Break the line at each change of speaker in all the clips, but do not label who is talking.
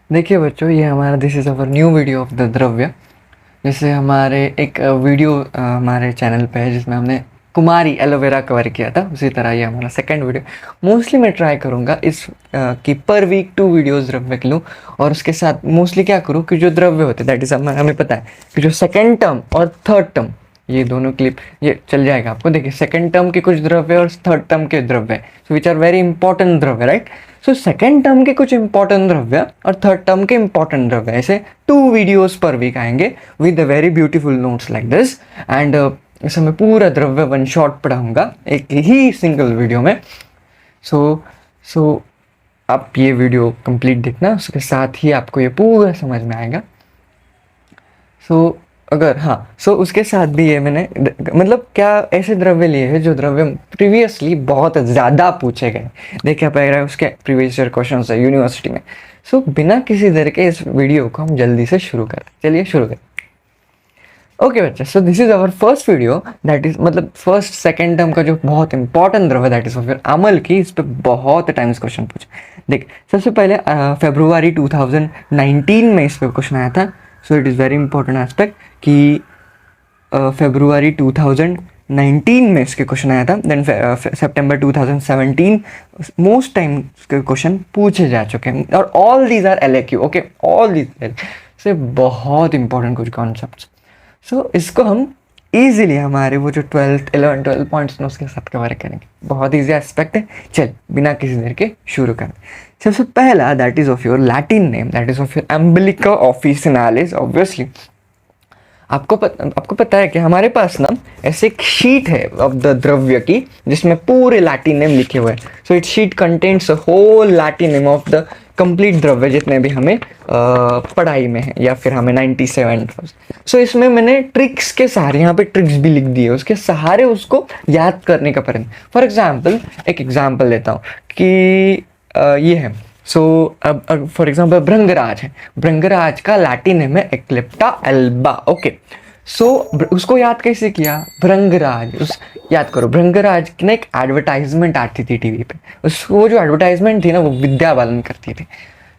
देखिए बच्चों, ये हमारा this is our new video of the द्रव्य। जैसे हमारे एक वीडियो हमारे चैनल पे है जिसमें हमने कुमारी एलोवेरा कवर किया था, उसी तरह ये हमारा सेकंड वीडियो। मोस्टली मैं ट्राई करूँगा इस कि पर वीक 2 वीडियोस द्रव्य के लूँ, और उसके साथ मोस्टली क्या करूँ कि जो द्रव्य होते हैं दैट इज़ हमें पता है कि जो सेकेंड टर्म और थर्ड टर्म, ये दोनों क्लिप ये चल जाएगा आपको। देखिए, सेकेंड टर्म के कुछ द्रव्य और थर्ड टर्म के द्रव्य, सो विच आर वेरी इंपॉर्टेंट द्रव्य, राइट। सो सेकेंड टर्म के कुछ इंपॉर्टेंट द्रव्य और थर्ड टर्म के इंपॉर्टेंट द्रव्य, ऐसे 2 वीडियोस पर वीक आएंगे with very beautiful notes like this. And इसे मैं पूरा द्रव्य वन शॉट पढ़ाऊंगा एक ही सिंगल वीडियो में। सो आप ये वीडियो कंप्लीट देखना, उसके साथ ही आपको ये पूरा समझ में आएगा। सो उसके साथ भी ये मैंने मतलब क्या ऐसे द्रव्य लिए हैं जो द्रव्य प्रीवियसली बहुत ज़्यादा पूछे गए। देखिए आप अगर उसके प्रीवियस ईयर क्वेश्चन है यूनिवर्सिटी में। सो बिना किसी देर के इस वीडियो को हम जल्दी से शुरू करें। चलिए शुरू करें। ओके बच्चा, so this is our first video that is मतलब फर्स्ट सेकेंड टर्म का जो बहुत इंपॉर्टेंट द्रव्य दैट इज फिर अमल की। इस पर बहुत टाइम्स क्वेश्चन पूछे। देख, सबसे पहले फरवरी 2019 में इस पर क्वेश्चन आया था। So it is very important aspect कि फरवरी 2019 में इसके क्वेश्चन आया था। देन सितंबर 2017 मोस्ट टाइम के क्वेश्चन पूछे जा चुके हैं, और all these are LAQ। Okay, all these से बहुत इंपॉर्टेंट कुछ कॉन्सेप्ट्स। सो इसको हम ईजिली हमारे वो जो 11-12 पॉइंट्स उसके साथ कवर करेंगे। बहुत ईजी एस्पेक्ट है। चल बिना किसी देर के शुरू करें। सबसे पहला that is of your Latin name, that is of your Emblica officinalis. Obviously आपको पता है कि हमारे पास ना ऐसे एक शीट है ऑफ द द्रव्य की जिसमें पूरे लैटिन नेम लिखे हुए हैं। So it sheet contains a whole Latin name of the complete द्रव्य जितने भी हमें पढ़ाई में है या फिर हमें 97। सो इसमें मैंने ट्रिक्स के सहारे, यहाँ पे ट्रिक्स भी लिख दिए, उसके सहारे उसको याद करने का प्रयत्न। फॉर एग्जाम्पल एक एग्जाम्पल लेता हूँ कि ये है। सो अब फॉर एग्जाम्पल भृंगराज है। भृंगराज का लैटिन नेम है एक्लिप्टा एल्बा। ओके, सो उसको याद कैसे किया? भृंगराज, उस याद करो, भृंगराज की ना एक एडवर्टाइजमेंट आती थी टीवी पे। उसको जो एडवर्टाइजमेंट थी ना वो विद्या बालन करती थी।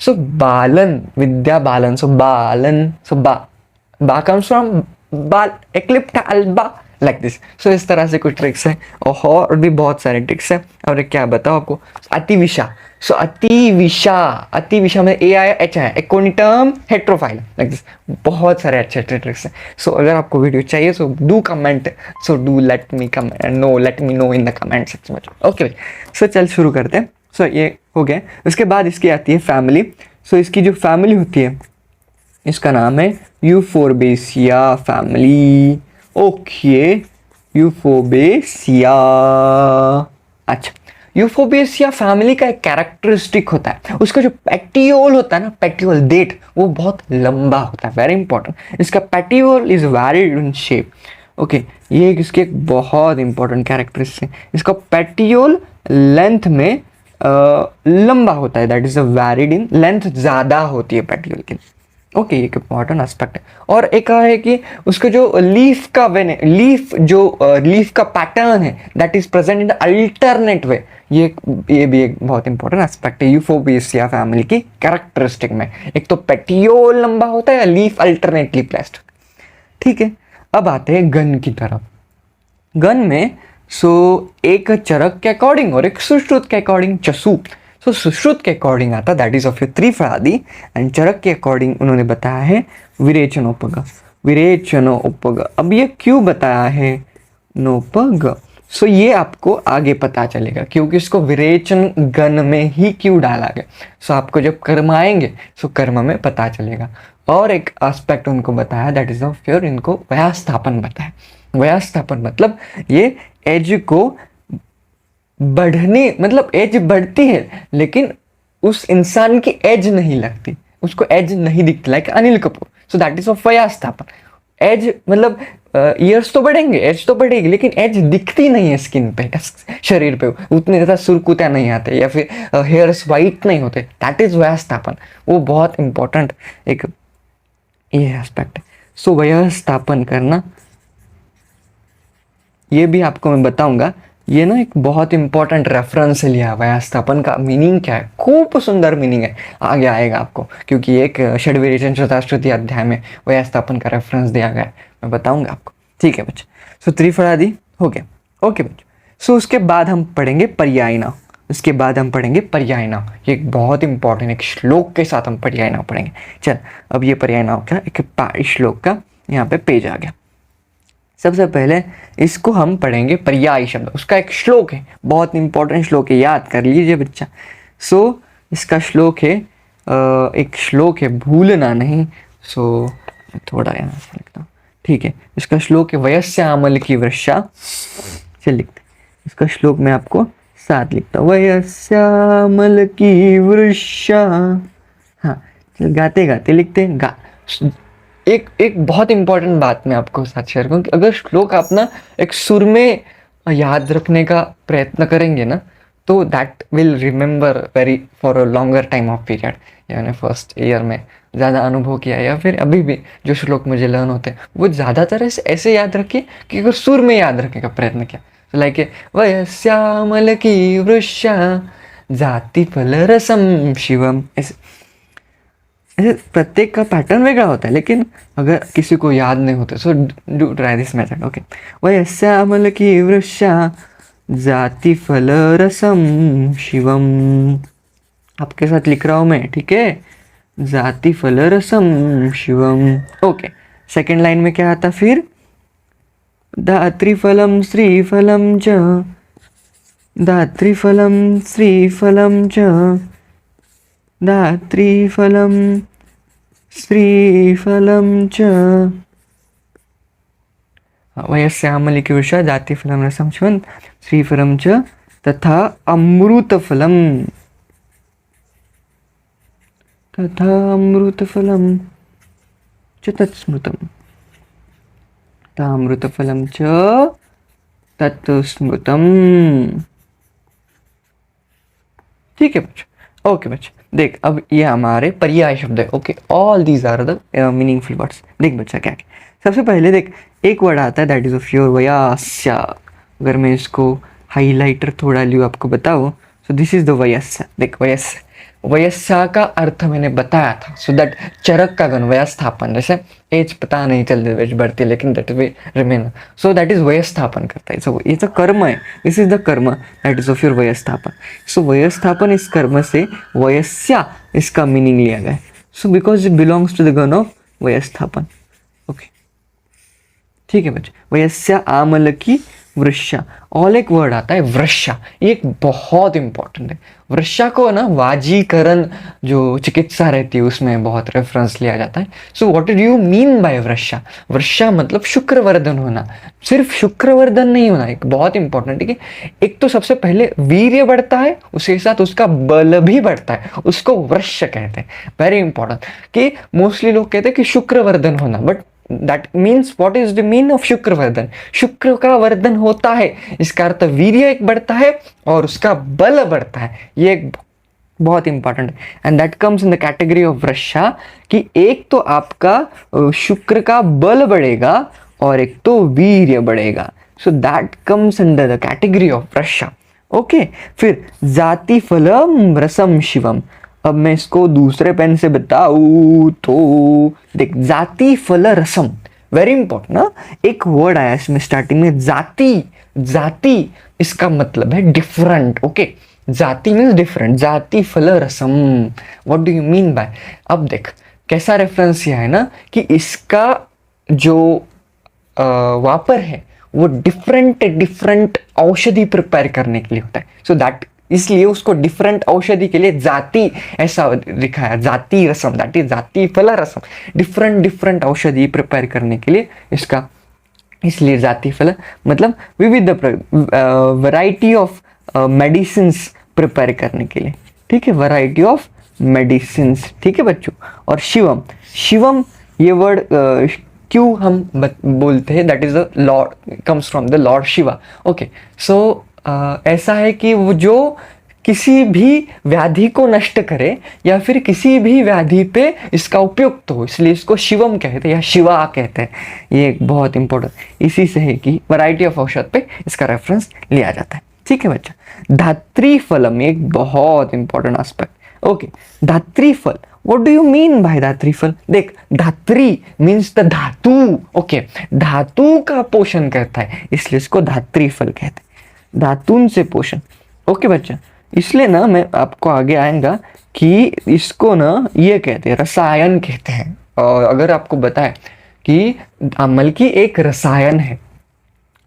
सो बालन, विद्या बालन, सो बालन, सो बा कम्स फ्रॉम बाल, एक्लिप्टा एल्बा, लाइक दिस। सो इस तरह से कुछ ट्रिक्स है, और भी बहुत सारे ट्रिक्स है। और क्या बताओ आपको, अतिविषा। सो अतिविषा में A आया, H आया, एकोनिटम हेट्रोफाइल, लाइक दिस। बहुत सारे अच्छे अच्छे ट्रिक्स हैं। सो अगर आपको वीडियो चाहिए so do comment, so do let me know in the comment section में। ओके, सो चल शुरू करते हैं। सो ये हो गया। उसके बाद इसकी आती है फैमिली। सो इसकी जो फैमिली होती है इसका नाम है यूफोर्बेसिया फैमिली। ओके, यूफोर्बेसिया। अच्छा, यूफोर्बेसिया फैमिली का एक कैरेक्टरिस्टिक होता है, उसका जो पेटियोल होता है ना, पेटियोल डेट, वो बहुत लंबा होता है। वेरी इंपॉर्टेंट, इसका petiole is varied in shape. Okay, ये इसके एक बहुत इंपॉर्टेंट कैरेक्टरिस्टिक है। इसका पेटियोल लेंथ में लंबा होता है, that is a varied in length, ज़्यादा होती है पेटियोल की। ओके, एक इंपॉर्टेंट एस्पेक्ट है। और एक है कि उसका जो लीफ का पैटर्न है that is present in the alternate वे। ये भी एक बहुत इंपॉर्टेंट एस्पेक्ट है यूफोर्बिएसिया फैमिली की कैरेक्टरिस्टिक में। एक तो पेटियोल लंबा होता है, लीफ अल्टरनेटली प्लेस्ड। ठीक है, अब आते हैं गन की तरफ। गन में एक चरक के अकॉर्डिंग और एक सुश्रुत के अकॉर्डिंग चसू। सुश्रुत के अकॉर्डिंग आता that is of your Triphaladi, and Charaka के अकॉर्डिंग उन्होंने बताया है विरेचनोपग। अब ये क्यों बताया है नोपग? ये आपको आगे पता चलेगा क्योंकि इसको विरेचन गण में ही क्यों डाला गया। आपको जब कर्म आएंगे कर्म में पता चलेगा। और एक एस्पेक्ट उनको बताया दैट इज ऑफ योर, इनको व्यास्थापन बताया। व्यास्थापन मतलब ये एज को बढ़ने, मतलब एज बढ़ती है लेकिन उस इंसान की एज नहीं लगती, उसको एज नहीं दिखती, like Anil Kapoor. So that is of व्यास्थापन। एज मतलब ईयर्स तो बढ़ेंगे, एज तो बढ़ेगी, लेकिन एज दिखती नहीं है स्किन पे, शरीर पे उतने ज़्यादा सुरकुत्या नहीं आते या फिर हेयर्स वाइट नहीं होते। दैट इज व्यास्थापन। वो बहुत इंपॉर्टेंट एक ये एस्पेक्ट है। व्यास्थापन करना, ये भी आपको मैं बताऊंगा ये ना एक बहुत इंपॉर्टेंट रेफरेंस से लिया हुआ है। स्थापन का मीनिंग क्या है, खूब सुंदर मीनिंग है, आगे आएगा आपको, क्योंकि एक षड्विरेचन चतुश्रुति अध्याय में वह स्थापन का रेफरेंस दिया गया है, मैं बताऊंगा आपको। ठीक है बच्चे, सो त्रिफलादि हो गया। ओके बच्चे, सो उसके बाद हम पढ़ेंगे पर्याय नाम। उसके बाद हम पढ़ेंगे पर्याय नाम, ये एक बहुत इंपॉर्टेंट एक श्लोक के साथ हम पर्याय नाम पढ़ेंगे। चल, अब ये पर्याय नाम का एक श्लोक का यहाँ पे पेज आ गया। सबसे पहले इसको हम पढ़ेंगे पर्याय शब्द, उसका एक श्लोक है, बहुत इंपॉर्टेंट श्लोक है, याद कर लीजिए बच्चा। सो इसका श्लोक है, एक श्लोक है, भूलना नहीं। सो थोड़ा यहाँ से लिखता हूँ, ठीक है। इसका श्लोक है वयस्यामल की वृषा। चल लिखते, इसका श्लोक मैं आपको साथ लिखता हूँ, वयस्यामल की वृषा। हाँ चल, गाते गाते लिखते हैं। एक बहुत इंपॉर्टेंट बात मैं आपको साथ शेयर करूँ कि अगर श्लोक आप ना एक सुर में याद रखने का प्रयत्न करेंगे ना, तो that will remember very for a longer time of period. यानी फर्स्ट ईयर में ज़्यादा अनुभव किया, या फिर अभी भी जो श्लोक मुझे लर्न होते हैं वो ज़्यादातर ऐसे याद रखिए कि अगर सुर में याद रखने का प्रयत्न किया, तो लाइक वयस्यामल की वृषा जाति फल रसम शिवम, ऐसे प्रत्येक का पैटर्न वेगळा होता है, लेकिन अगर किसी को याद नहीं होता, so do try this method. Okay, वयस्यामल की वृषा जाति फल रसम शिवम, आपके साथ लिख रहा हूं मैं, ठीक है, जाति फल रसम शिवम। ओके, सेकेंड लाइन में क्या आता फिर, दात्रिफलम श्रीफलम च, दात्रिफलम श्रीफलम च, दात्रिफलम श्रीफलम च, वयस्यामल की वृषा दात्रिफलम रसम शिवम श्रीफलम च तथा अमृतफलम, तथा अमृतफलम च तत्स्मृतम, तथा अमृतफलम च तत्स्मृतम। ठीक है बच्चे, ओके बच्चे, देख अब ये हमारे पर्याय शब्द है। Okay, all these are the meaningful words. देख बच्चा क्या क्या, सबसे पहले देख एक वर्ड आता है दैट इज ऑफ योर वयस्या। अगर मैं इसको हाईलाइटर थोड़ा लूँ आपको बताओ, सो दिस इज द वयस्या। देख वयस्या, वयस्या का अर्थ मैंने बताया था, सो दैट चरक का गण वयस्थापन, जैसे एज पता नहीं चलती एज बढ़ती है लेकिन that way remain, so that is वयस्थापन करता है। सो ये तो कर्म है, this is the karma that is of your वयस्थापन। सो वयस्थापन इस कर्म से वयस्या इसका मीनिंग लिया गया है, so because it belongs to the gana of वयस्थापन। ओके, ठीक है बच्चे, वयस्या आमल की वृषा, और एक वर्ड आता है वृषा, ये एक बहुत इंपॉर्टेंट है। वृषा को ना वाजीकरण जो चिकित्सा रहती है उसमें बहुत रेफरेंस लिया जाता है। So what do you mean by वृषा? वृषा मतलब शुक्रवर्धन होना, सिर्फ शुक्रवर्धन नहीं होना, एक बहुत इंपॉर्टेंट है कि एक तो सबसे पहले वीर्य बढ़ता है, उसके साथ उसका बल भी बढ़ता है, उसको वृष कहते हैं। वेरी इंपॉर्टेंट कि मोस्टली लोग कहते हैं कि शुक्रवर्धन होना, but that means what is the mean of शुक्रवर्धन? शुक्र का वर्धन होता है, इसका अर्थ वीर्य एक बढ़ता है और उसका बल बढ़ता है। ये एक बहुत इंपॉर्टेंट है, and that comes in the category of वृषा कि एक तो आपका शुक्र का बल बढ़ेगा और एक तो वीर्य बढ़ेगा। So that comes under the category of वृषा। ओके, फिर जाति फलम रसम शिवम। अब मैं इसको दूसरे पेन से बताऊं तो देख, जाति फल रसम, वेरी इंपॉर्टेंट ना, एक वर्ड आया इसमें स्टार्टिंग में जाति। जाति इसका मतलब है डिफरेंट। ओके, जाति मीन्स डिफरेंट, जाति फल रसम, what do you mean by? अब देख कैसा रेफरेंस यह है ना कि इसका जो वापर है वो डिफरेंट डिफरेंट औषधि प्रिपेयर करने के लिए होता है। सो दैट इसलिए उसको डिफरेंट औषधि के लिए जाति ऐसा लिखा है, जाति रसम, दैट इज जाति फल रसम, डिफरेंट डिफरेंट औषधि प्रिपेयर करने के लिए इसका, इसलिए जाति फल मतलब विविध वैरायटी ऑफ मेडिसिन्स प्रिपेयर करने के लिए। ठीक है, वैरायटी ऑफ मेडिसिन्स। ठीक है बच्चों, और शिवम, शिवम ये वर्ड क्यों हम बोलते हैं, that is the lord, comes from the lord Shiva. Okay, so ऐसा है कि वो जो किसी भी व्याधि को नष्ट करे या फिर किसी भी व्याधि पे इसका उपयुक्त हो, इसलिए इसको शिवम कहते हैं या शिवा कहते हैं। ये एक बहुत इंपॉर्टेंट इसी से है कि वैरायटी ऑफ औषध पे इसका रेफरेंस लिया जाता है। ठीक है बच्चा, धात्री फलम एक बहुत इंपॉर्टेंट एस्पेक्ट। ओके, धात्री फल, what do you mean bye धात्री फल? देख, धात्री मीन्स द धातु। ओके, धातु का पोषण करता है, इसलिए इसको धात्री फल कहते हैं, धातुन से पोषण। ओके बच्चा, इसलिए ना मैं आपको आगे आएगा कि इसको ना ये कहते हैं, रसायन कहते हैं। और अगर आपको बताए कि अम्ल की एक रसायन है,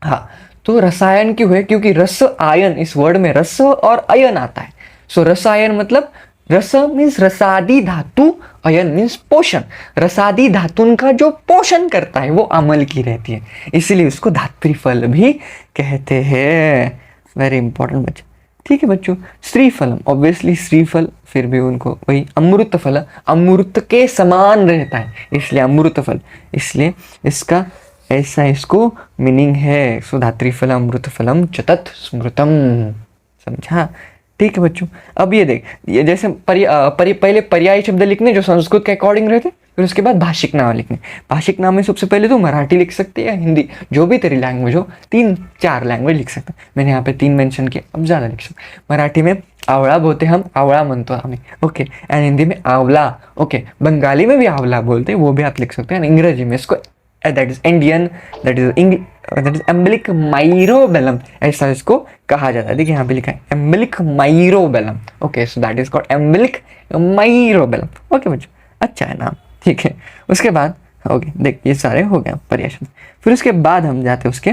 हाँ, तो रसायन क्यों है? क्योंकि रस आयन, इस वर्ड में रस और अयन आता है। सो रसायन मतलब रस मीन्स रसादी धातु, अयन मीन्स पोषण। रसादी धातुन का जो पोषण करता है वो अम्ल की रहती है, इसीलिए उसको धात्री फल भी कहते हैं। वेरी इंपॉर्टेंट बच्चा। ठीक है बच्चों, श्रीफलम, ऑब्वियसली श्रीफल, फिर भी उनको वही अमृत फल, अमृत के समान रहता है, इसलिए अमृत फल, इसलिए इसका ऐसा इसको मीनिंग है। सो धात्री फल अमृत फलम चतत स्मृतम, समझा? ठीक है बच्चों, अब ये देख, ये जैसे पहले पर्यायी शब्द लिखने जो संस्कृत के अकॉर्डिंग रहते, फिर उसके बाद भाषिक नाम लिखने। भाषिक नाम में सबसे पहले तो मराठी लिख सकते हैं या हिंदी, जो भी तेरी लैंग्वेज हो, 3-4 लैंग्वेज लिख सकते हैं। मैंने यहाँ पे 3 मेंशन किया, अब ज़्यादा लिख सकते। मराठी में आवळा बोलते हम, आवळा म्हणतो आम्ही, ओके, एंड हिंदी में आंवला, ओके, बंगाली में भी आंवला बोलते हैं, वो भी आप लिख सकते हैं। अंग्रेजी में इसको that is Indian, that is emblic myrobalan, ऐसा इसको कहा जाता है। देखिए यहाँ पे लिखा है emblic myrobalan. Okay, so that is called emblic myrobalan. Okay बच्चों, अच्छा है नाम। ठीक है, उसके बाद ओके, देख ये सारे हो गए पर्याय शब्द। फिर उसके बाद हम जाते हैं उसके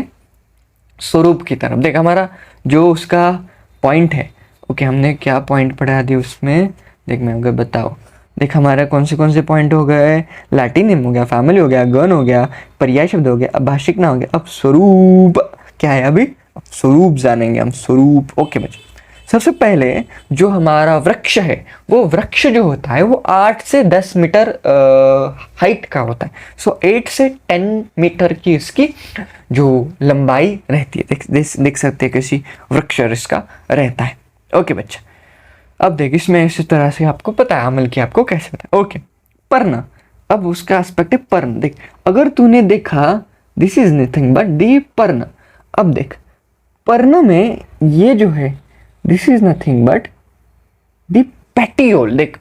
स्वरूप की तरफ। देख हमारा जो उसका पॉइंट है, ओके, हमने क्या पॉइंट पढ़ा दिया उसमें, देख मैं अगर बताओ, देख हमारा कौन से पॉइंट हो गए, लैटिनिम हो गया, फैमिली हो गया, गण हो गया, पर्याय शब्द हो गया, अब भाषिक नाम हो गया, अब स्वरूप क्या है, अभी अब स्वरूप जानेंगे हम, स्वरूप। ओके बच्चे, सबसे पहले जो हमारा वृक्ष है, वो वृक्ष जो होता है वो 8 से 10 मीटर हाइट का होता है। सो 8 से 10 मीटर की इसकी जो लंबाई रहती है। देख सकते हैं कैसी वृक्ष इसका रहता है। ओके बच्चा, अब देख इसमें इस तरह से आपको पता है अमल की, आपको कैसे पता है। ओके, पर्ण, अब उसका एस्पेक्ट है पर्ण। देख अगर तूने देखा this is nothing but the पर्ण, अब देख पर्ण में ये जो है this is nothing but the petiole. देख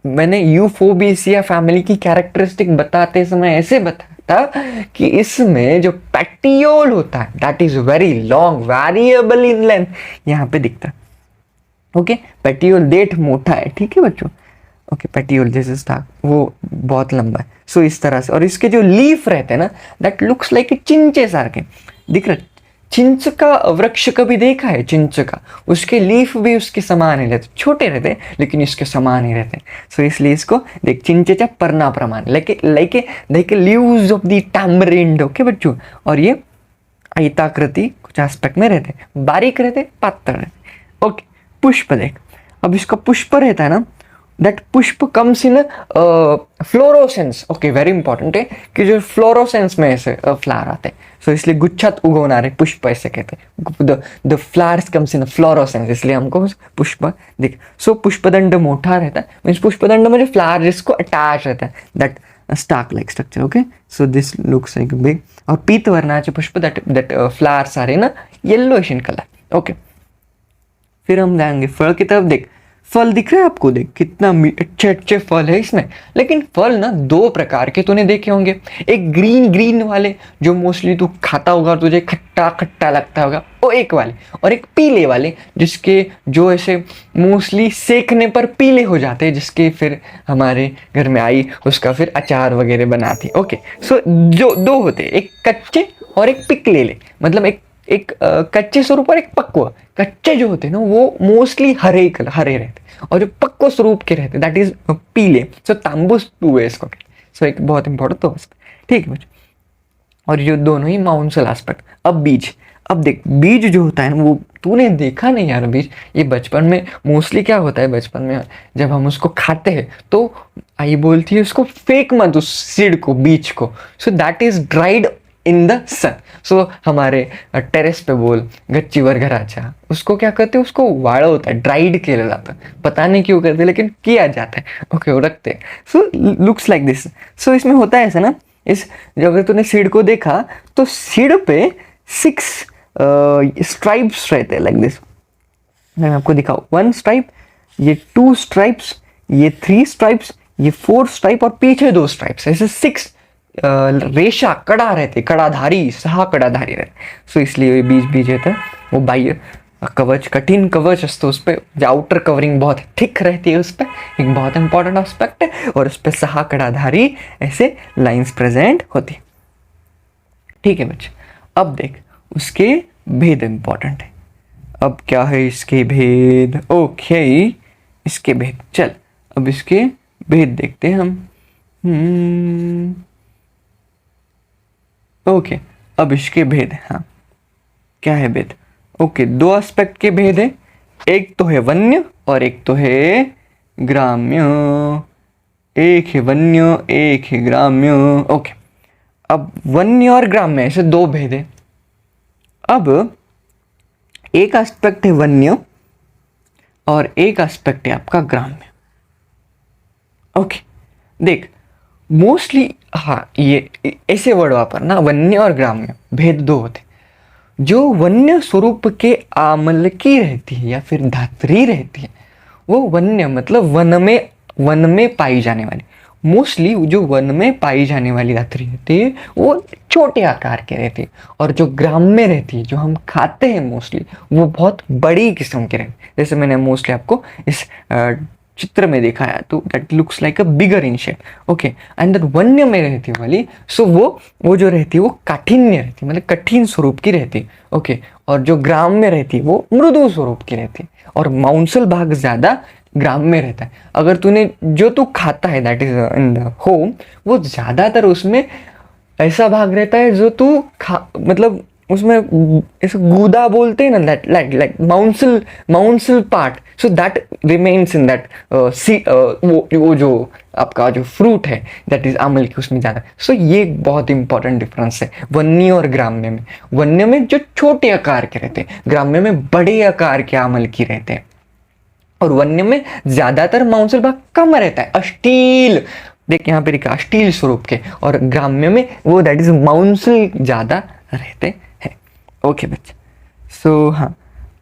मैंने यूफोर्बिएसिया फैमिली की कैरेक्टरिस्टिक बताते समय ऐसे बताया था कि इसमें जो पेटियोल होता है that is very long, variable in length, यहाँ पे दिखता है। ओके, पेटियोल डेट मोटा है, ठीक है बच्चों। ओके, पेटियोल जैसे स्टाक वो बहुत लंबा है। सो इस तरह से, और इसके जो लीफ रहते हैं ना दैट लुक्स लाइक चिंचे सारखे दिख रहे। चिंच का वृक्ष कभी देखा है? चिंच का, उसके लीफ भी उसके समान ही रहते, छोटे रहते हैं लेकिन इसके समान ही रहते हैं। सो इसलिए इसको देख चिंचेच्या पर्णाप्रमाणे like leaves of the tamarind. Okay बच्चों, और ये आयताकृति कुछ एस्पेक्ट में रहते हैं, बारीक रहते, पातळ रहते। ओके, पुष्प देख, अब इसका पुष्प रहता है ना, दैट पुष्प comes in fluorescence. Okay, very important है कि जो फ्लोरोसेंस में ऐसे फ्लावर आते हैं, सो इसलिए गुच्छत उगवणारे पुष्प ऐसे कहते हैं। The flowers comes in fluorescence, इसलिए हमको पुष्प दिख। सो पुष्पदंड मोटा रहता है, मीन्स पुष्पदंड में जो फ्लावर जिसको अटैच रहता है that stalk like structure. Okay, so this looks like big. और पीत वर्णाचे पुष्प that flowers are in yellowish in colour. Okay, फिर हम जाएंगे फल की तरफ। देख फल दिख रहा है आपको, देख कितना अच्छे अच्छे फल है इसमें। लेकिन फल ना 2 प्रकार के तूने देखे होंगे, एक ग्रीन वाले जो मोस्टली तू खाता होगा, तुझे खट्टा खट्टा लगता होगा, वो एक वाले, और एक पीले वाले जिसके जो ऐसे मोस्टली सेकने पर पीले हो जाते हैं, जिसके फिर हमारे घर में आई उसका फिर अचार वगैरह बनाती। ओके, सो जो 2 होते, एक कच्चे और एक पिकलेले, मतलब एक कच्चे स्वरूप और एक पक्व। कच्चे जो होते हैं ना वो मोस्टली हरे रहते हैं, और जो पक्व स्वरूप के रहते हैं दैट इज पीले। सो तांबूस टू है इसको। सो एक बहुत इंपॉर्टेंट तो ठीक है बच्चों, और ये दोनों ही माउंसल एस्पेक्ट। अब बीज, अब देख बीज जो होता है ना, वो तूने देखा नहीं यार बीज, ये बचपन में मोस्टली क्या होता है, बचपन में जब हम उसको खाते हैं तो आई बोलती है उसको फेंक मत उस सीड को, बीज को। So that is dried in the sun. So हमारे टेरेस पे बोल गच्चीवर घराचा, उसको क्या कहते हैं, उसको वाड़ा होता है, ड्राइड किया जाता है, पता नहीं क्यों करते लेकिन किया जाता है। ओके, वो रखते हैं। So looks like this. So इसमें होता है ऐसा ना, इस जो अगर तूने सीड को देखा तो सीड पे 6 स्ट्राइप्स रहते हैं लाइक दिस। मैं आपको दिखाऊं, 1 स्ट्राइप, ये 2 स्ट्राइप्स, ये 3 स्ट्राइप्स, ये 4 स्ट्राइप और पीछे 2 स्ट्राइप्स, ऐसे 6 रेशा कड़ा रहते, कड़ाधारी, 6 कड़ाधारी रहते। सो इसलिए ये बीच बीच रहता है वो बाह्य कवच, कठिन कवच असतो उस पर, जो आउटर कवरिंग बहुत थिक रहती है उस पर, एक बहुत इंपॉर्टेंट एस्पेक्ट है। और उस पर 6 कड़ाधारी ऐसे लाइंस प्रेजेंट होती। ठीक है बच्चे, अब देख उसके भेद इंपॉर्टेंट है। अब क्या है इसके भेद? ओके, इसके भेद, चल अब इसके भेद देखते हैं हम। ओके, अब इसके भेद, हाँ क्या है भेद? ओके, 2 एस्पेक्ट के भेद है, एक तो है वन्य और एक तो है ग्राम्य। एक है वन्य, एक है ग्राम्य। ओके, अब वन्य और ग्राम्य ऐसे 2 भेद है। अब एक एस्पेक्ट है वन्य और एक एस्पेक्ट है आपका ग्राम्य। ओके, देख मोस्टली, हाँ ये ऐसे वर्ड वापरना, वन्य और ग्राम्य भेद 2 होते। जो वन्य स्वरूप के आमलकी रहती है या फिर धात्री रहती है, वो वन्य मतलब वन में पाई जाने वाली, मोस्टली जो वन में पाई जाने वाली धात्री रहती है वो छोटे आकार की रहती है। और जो ग्राम्य रहती है, जो हम खाते हैं मोस्टली, वो बहुत बड़ी किस्म की रहती है। जैसे मैंने मोस्टली आपको इस चित्र में दिखाया, तो that looks like a bigger in shape. Okay, and that वन्य में रहती वाली, सो वो जो रहती है वो काठिन्य रहती है, मतलब कठिन स्वरूप की रहती है। ओके, और जो ग्राम में रहती है वो मृदु स्वरूप की रहती है, और मांसल भाग ज्यादा ग्राम में रहता है। अगर तूने जो तू खाता है that is in the home, वो ज्यादातर उसमें ऐसा भाग रहता है जो तू खा, मतलब उसमें ऐसे गूदा बोलते हैं ना, that like muscle part, so that remains in that see, वो जो आपका जो फ्रूट है दैट इज आमल की, उसमें ज़्यादा। सो ये बहुत इंपॉर्टेंट डिफरेंस है वन्य और ग्राम्य में। वन्य में जो छोटे आकार के रहते हैं, ग्राम्य में बड़े आकार के आमल की रहते हैं। और वन्य में ज्यादातर मांसल भाग कम रहता है, अष्टील, देख यहाँ पे लिखा अष्टील स्वरूप के, और ग्राम्य में वो दैट इज मांसल ज्यादा रहते हैं। ओके बच्चे, सो हाँ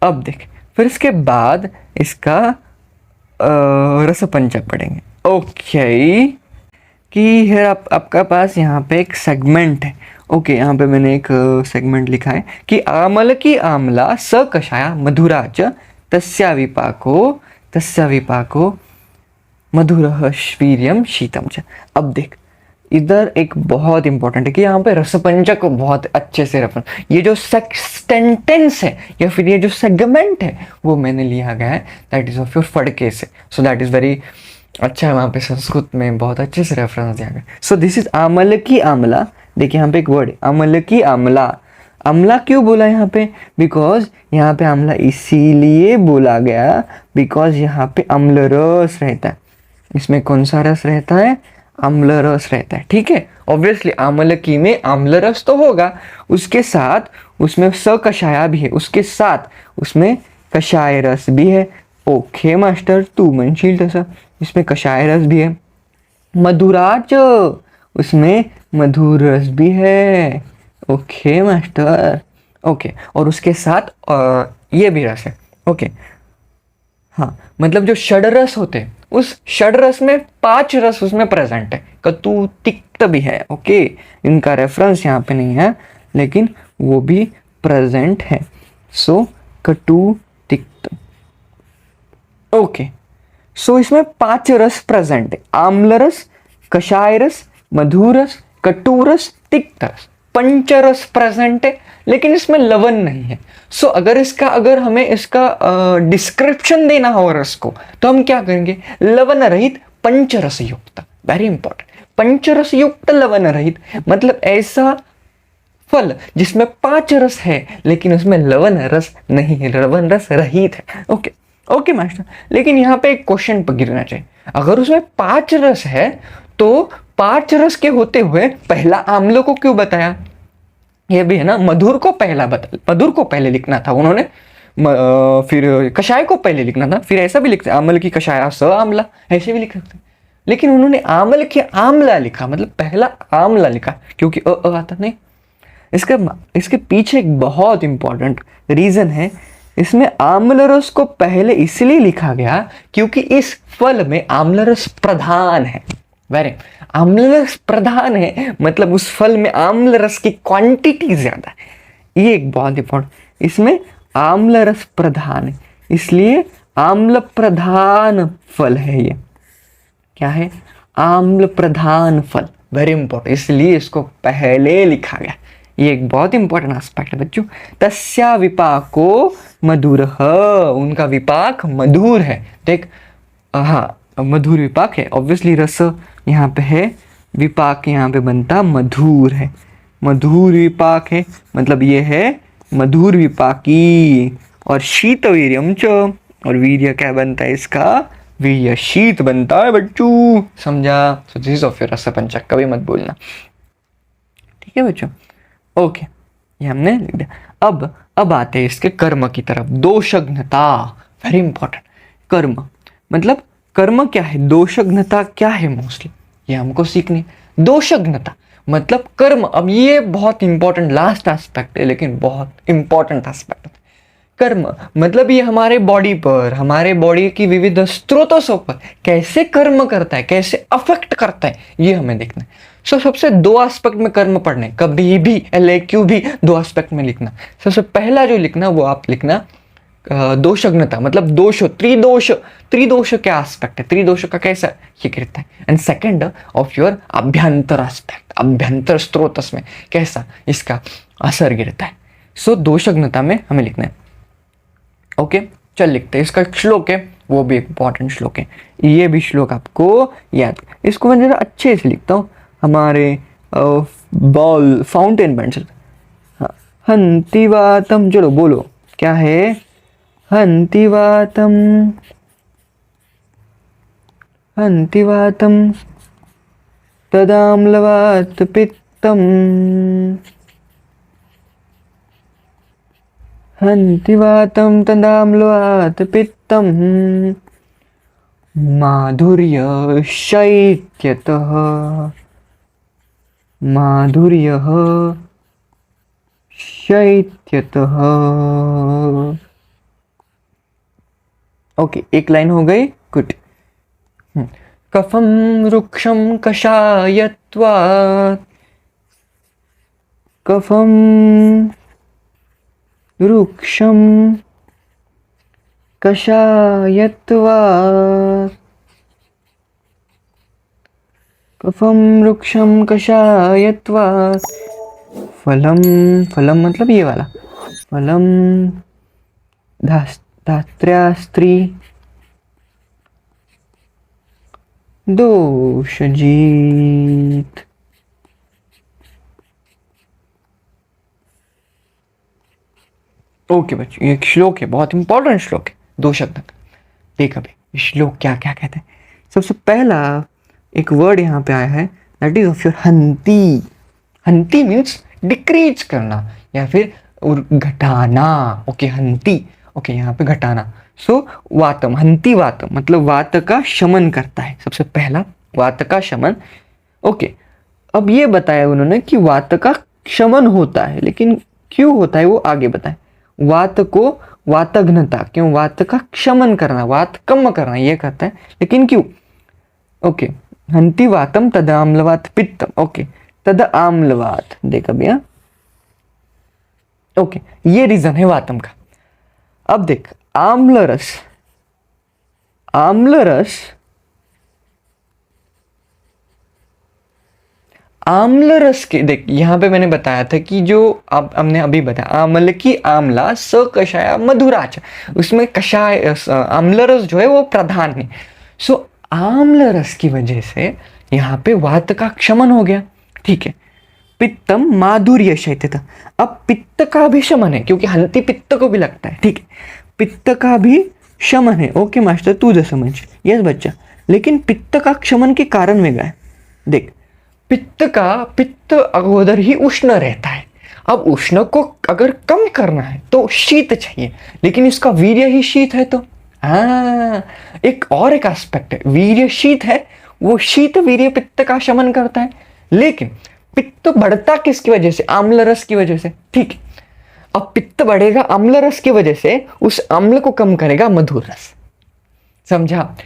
अब देख, फिर इसके बाद इसका रसपंचक पढ़ेंगे। ओके, कि है आपका पास यहाँ पे एक सेगमेंट है। ओके, यहाँ पे मैंने एक सेगमेंट लिखा है कि आमल की आमला स कषाया मधुरा च तस्या विपाको मधुरः वीर्यम शीतम च। अब देख इधर एक बहुत इंपॉर्टेंट है कि यहाँ पे रसपंचक बहुत अच्छे से रेफरेंस, ये जो सेंटेंस है या फिर ये जो सेगमेंट है वो मैंने लिया गया है दैट इज ऑफ योर फड़के से। सो दैट इज वेरी अच्छा है, वहाँ पे संस्कृत में बहुत अच्छे से रेफरेंस दिया गया। सो दिस इज आमल की आमला। देखिए यहाँ पे एक वर्ड आमल की आमला। अम्ला क्यों बोला यहाँ पे? बिकॉज यहाँ पे अम्ला इसीलिए बोला गया बिकॉज यहाँ पे अम्ल रस रहता है। इसमें कौन सा रस रहता है? अम्ल रस रहता है। ठीक है, ऑब्वियसली आमलकी में अम्ल रस तो होगा, उसके साथ उसमें सकषाया भी है, उसके साथ उसमें कषाय रस भी है। ओके मास्टर, तू मनशील तसा, इसमें कषाय रस भी है। मधुराच, उसमें मधुर रस भी है। ओके मास्टर, ओके, और उसके साथ ये भी रस है। ओके, हाँ, मतलब जो षडरस होते हैं उस षडरस में 5 रस उसमें प्रेजेंट है। कटु तिक्त भी है। ओके, इनका रेफरेंस यहाँ पे नहीं है लेकिन वो भी प्रेजेंट है। सो कटु तिक्त। ओके, सो इसमें 5 रस प्रेजेंट है, आम्ल रस, कषाय रस, मधुर रस, कटु रस, तिक्त रस, पंचरस प्रेजेंट है लेकिन इसमें लवण नहीं है। सो अगर हमें इसका डिस्क्रिप्शन देना हो रस को तो हम क्या करेंगे? लवण रहित पंचरस युक्त। वेरी इंपॉर्टेंट, पंचरस युक्त लवण रहित मतलब ऐसा फल जिसमें 5 रस है लेकिन उसमें लवण रस नहीं है, लवण रस रहित है। ओके ओके मास्टर, लेकिन यहाँ पे एक क्वेश्चन पर गिरना चाहिए। अगर उसमें 5 रस है तो 5 रस के होते हुए पहला आम्ल को क्यों बताया? ये भी है ना, मधुर को पहले लिखना था उन्होंने, फिर कषाय को पहले लिखना था, फिर ऐसा भी लिखते आमल की कषाय स आमला, ऐसे भी लिख सकते, लेकिन उन्होंने आमल की आमला लिखा, मतलब पहला आमला लिखा, क्योंकि आता नहीं। इसके पीछे एक बहुत इंपॉर्टेंट रीजन है। इसमें आम्ल रस को पहले इसलिए लिखा गया क्योंकि इस फल में आम्ल रस प्रधान है। वेरी, आम्ल रस प्रधान है मतलब उस फल में आम्ल रस की क्वांटिटी ज्यादा है, ये एक बहुत इंपॉर्टेंट। इसमें आम्ल रस प्रधान है, इसलिए आम्ल प्रधान फल है ये। क्या है? आम्ल प्रधान फल, वेरी इंपॉर्टेंट, इसलिए इसको पहले लिखा गया। ये एक बहुत इंपॉर्टेंट एस्पेक्ट है बच्चों। तस्या विपाको मधुर, उनका विपाक मधुर है। देख, हाँ मधुर विपाक है, ऑब्वियसली रस यहाँ पे है, विपाक यहाँ पे बनता मधुर है, मधुर विपाक है, मतलब ये है मधुर विपाकी। और शीत वीर्यम च, और वीर्य क्या बनता है इसका? वीर्य शीत बनता है बच्चों, समझा? So this is of your रस पंचक, कभी मत बोलना, ठीक है बच्चों? ओके, ये हमने लिख दिया। अब आते हैं इसके कर्म की तरफ। दोषघ्नता, वेरी इंपॉर्टेंट। कर्म मतलब कर्म क्या है, दोषघ्नता क्या है, मोस्टली ये हमको सीखनी। दोषघ्नता मतलब कर्म, अब ये बहुत इंपॉर्टेंट लास्ट एस्पेक्ट है, लेकिन बहुत इंपॉर्टेंट एस्पेक्ट है। कर्म मतलब ये हमारे बॉडी पर, हमारे बॉडी की विविध स्रोतों पर कैसे कर्म करता है, कैसे अफेक्ट करता है, ये हमें देखना है। सबसे दो एस्पेक्ट में कर्म पढ़ने, कभी भी LAQ भी दो एस्पेक्ट में लिखना। सबसे पहला जो लिखना वो आप लिखना दोषघ्नता, मतलब दोष, त्रिदोष क्या एस्पेक्ट है, त्रिदोष का कैसा ये गिरता है। एंड सेकंड ऑफ योर अभ्यंतर एस्पेक्ट, अभ्यंतर स्रोतस में कैसा इसका असर गिरता है। सो दोषघ्नता में हमें लिखना है। ओके, चल लिखते हैं। इसका एक श्लोक है, वो भी इंपॉर्टेंट श्लोक है, ये भी श्लोक आपको याद। इसको मैं जरा अच्छे से लिखता हूँ, हमारे बॉल फाउंटेन पेन से। हाँ, हंतिवातम, चलो बोलो क्या है? हंतिवातम, हंतिवातम तदाम्लवात पित्तम, हंतिवातम तदाम्लवात पित्तम, माधुर्य शैत्यतः, माधुर्य शैत्यतः। ओके, एक लाइन हो गई, गुड। कफम रुक्षम कषायत्वात्, कफम रुक्षम कषायत्वात्, कफम रुक्षम कषायत्वात्, फलम, फलम मतलब ये वाला, फलम धात्र्यास्त्री दोषजीत। ओके बच्चों, ये एक श्लोक है, बहुत इंपॉर्टेंट श्लोक है, दो शब्द का। देख अभी श्लोक क्या क्या कहते हैं। सबसे पहला एक वर्ड यहाँ पे आया है, दैट इज ऑफ योर हंती। हंती मीन्स डिक्रीज करना या फिर घटाना। ओके, हंती, ओके यहाँ पे घटाना। सो वातम, हंती वातम मतलब वात का शमन करता है, सबसे पहला वात का शमन। ओके, अब ये बताया उन्होंने कि वात का शमन होता है, लेकिन क्यों होता है वो आगे बताए। वात को वातघ्नता, क्यों? वात का क्षमन करना, वात कम करना, ये कहता है, लेकिन क्यों? ओके, हंति वातम तद आम्लवात पित्तम। ओके, तद आम्लवात, देख अभी। ओके, ये रीजन है वातम का। अब देख, आम्ल रस, आम्ल रस, आम्ल रस के, देख यहां पे मैंने बताया था कि जो अब हमने अभी बताया, आम्ल की आम्ला स कषाय मधुराच, उसमें कषाय आम्ल रस जो है वो प्रधान है। सो आम्ल रस की वजह से यहाँ पे वात का क्षमन हो गया, ठीक है। पित्तम माधुर्य शैत्यता, अब पित्त का भी शमन है, क्योंकि हंति पित्त को भी लगता है, ठीक है, पित्त का भी शमन है। ओके मास्टर, तू जो समझ, यस बच्चा, लेकिन पित्त का क्षमन के कारण में गए। देख, पित्त अगोदर ही उष्ण रहता है, अब उष्ण को अगर कम करना है तो शीत चाहिए, लेकिन इसका वीर्य ही शीत है। तो हाँ, एक एस्पेक्ट है, वीर्य शीत है, वो शीत वीर्य पित्त का शमन करता है, लेकिन पित्त बढ़ता किसकी वजह से? आम्ल रस की वजह से। ठीक है, अब पित्त बढ़ेगा आम्ल रस की वजह से, उस अम्ल को कम करेगा मधुर रस। समझा?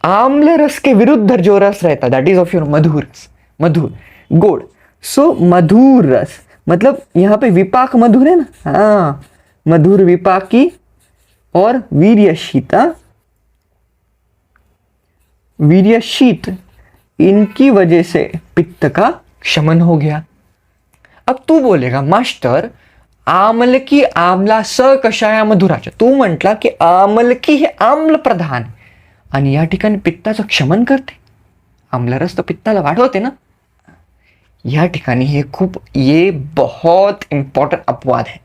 आम्ल रस के विरुद्ध जो रस रहता, दैट इज ऑफ योर मधुर रस, मधुर गोड़। सो मधुर रस मतलब यहां पे विपाक मधुर है ना, हाँ, मधुर विपाकी और वीर्य शीता, वीर्य शीत, इनकी वजह से पित्त का शमन हो गया। अब तू बोलेगा मास्टर आम्ल की आम्ला स कषाया मधुराच्या, तू म्हटला की आम्ल की हे आम्ल प्रधान आणि या ठिकाणी पित्ताचं क्षमन करते, आम्लरस तो पित्ताला वाढवते ना। या ठिकाणी ये बहुत इंपॉर्टेंट अपवाद है।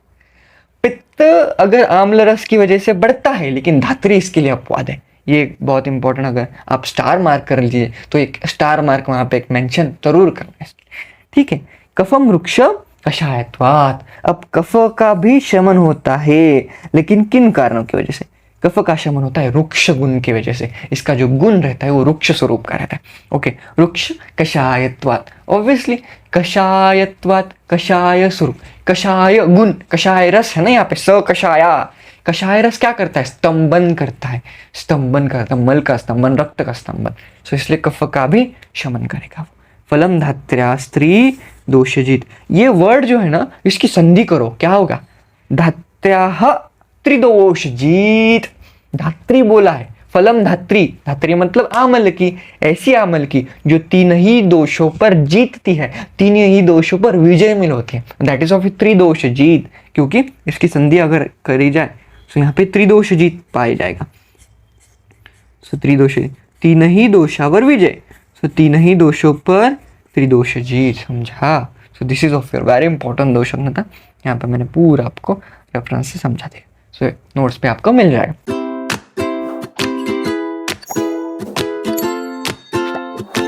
पित्त अगर आम्ल रस की वजह से बढ़ता है, लेकिन धात्री इसके लिए अपवाद है। ये बहुत इंपॉर्टेंट, अगर आप स्टार मार्क कर लीजिए तो एक स्टार मार्क वहां पे एक मेंशन जरूर करना है। ठीक है, कफम वृक्ष कषायत्वात्। अब कफ का भी शमन होता है, लेकिन किन कारणों की वजह से? कफ का शमन होता है वृक्ष गुण की वजह से। इसका जो गुण रहता है वो वृक्ष स्वरूप का रहता है। ओके, वृक्ष कषायत्वात्, ऑब्वियसली कषायत्वात्, कषाय स्वरूप, कषाय गुण, कषाय रस है ना यहाँ पे, स कषाया। कषाय रस क्या करता है? स्तंभन करता है, स्तंभन करता है, मल का स्तंभन, रक्त का स्तंभन। सो इसलिए कफ का भी शमन करेगा। फलम धात्र्या स्त्री दोषजित, ये वर्ड जो है ना, इसकी संधि करो, क्या होगा? धात्र्या त्रिदोषजित। धात्री बोला है, फलम धात्री, धात्री मतलब आमल की, ऐसी आमल की जो तीन ही दोषों पर जीतती है, तीन ही दोषों पर विजय मिल होती है। दैट इज ऑफ त्रिदोष जीत, क्योंकि इसकी संधि अगर करी जाए तो यहाँ पे त्रिदोष जीत पाया जाएगा। सो त्रिदोष, तीन ही दोषावर विजय, सो तीन ही दोषों पर त्रिदोष जीत। समझा? So this is of your very important दोष था। यहाँ पे मैंने पूरा आपको रेफरेंस से समझा दिया। सो नोट्स पे आपको मिल जाएगा।